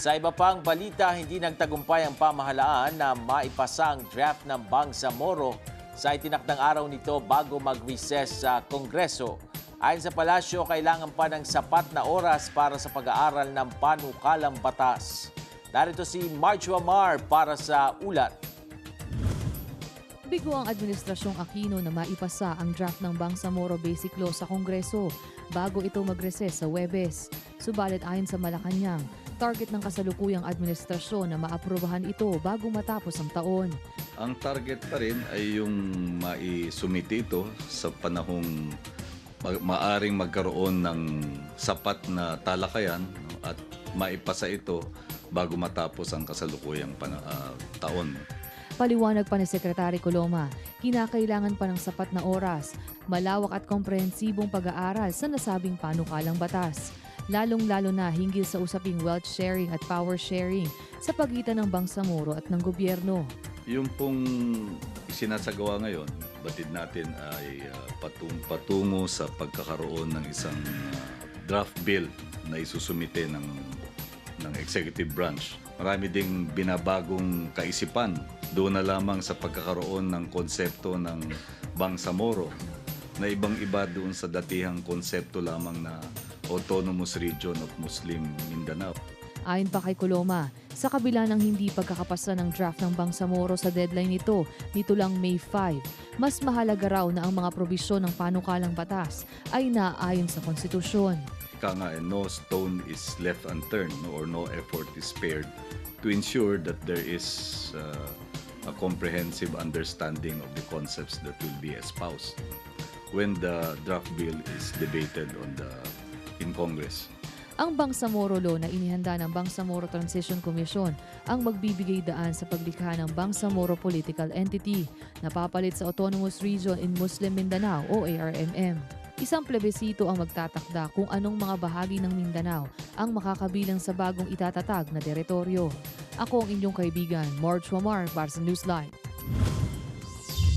Sa iba pang balita, hindi nagtagumpay ang pamahalaan na maipasa ang draft ng Bangsamoro sa itinakdang araw nito bago mag-recess sa Kongreso. Ayon sa palasyo, kailangan pa ng sapat na oras para sa pag-aaral ng panukalang batas. Narito si Marjo Amar para sa ulat. Bigo ang Administrasyong Aquino na maipasa ang draft ng Bangsamoro Basic Law sa Kongreso bago ito mag-recess sa Huwebes. Subalit ayon sa Malacanang, target ng kasalukuyang administrasyon na maaprubahan ito bago matapos ang taon. Ang target pa rin ay yung maisumite ito sa panahong maaring magkaroon ng sapat na talakayan, no, at maipasa ito bago matapos ang kasalukuyang taon. Paliwanag pa ni Secretary Coloma, kinakailangan pa ng sapat na oras, malawak at komprehensibong pag-aaral sa nasabing panukalang batas. Lalong-lalo na hinggil sa usaping wealth sharing at power sharing sa pagitan ng Bangsamoro at ng gobyerno. Yung pong sinasagawa ngayon, batid natin ay patungo sa pagkakaroon ng isang draft bill na isusumite ng executive branch. Marami ding binabagong kaisipan. Doon na lamang sa pagkakaroon ng konsepto ng Bangsamoro na ibang-iba doon sa datihang konsepto lamang na Autonomous Region of Muslim Mindanao. Ayon pa kay Coloma, sa kabila ng hindi pagkakapasa ng draft ng Bangsamoro sa deadline nito lang May 5, mas mahalaga raw na ang mga probisyon ng panukalang batas ay naaayon sa konstitusyon. Kaya nga, no stone is left unturned, no, or no effort is spared to ensure that there is a comprehensive understanding of the concepts that will be espoused when the draft bill is debated in Congress. Ang Bangsamoro Law na inihanda ng Bangsamoro Transition Commission ang magbibigay daan sa paglikha ng Bangsamoro Political Entity na papalit sa Autonomous Region in Muslim Mindanao o ARMM. Isang plebisito ang magtatakda kung anong mga bahagi ng Mindanao ang makakabilang sa bagong itatatag na teritoryo. Ako ang inyong kaibigan, Marjo Amar para sa Newsline.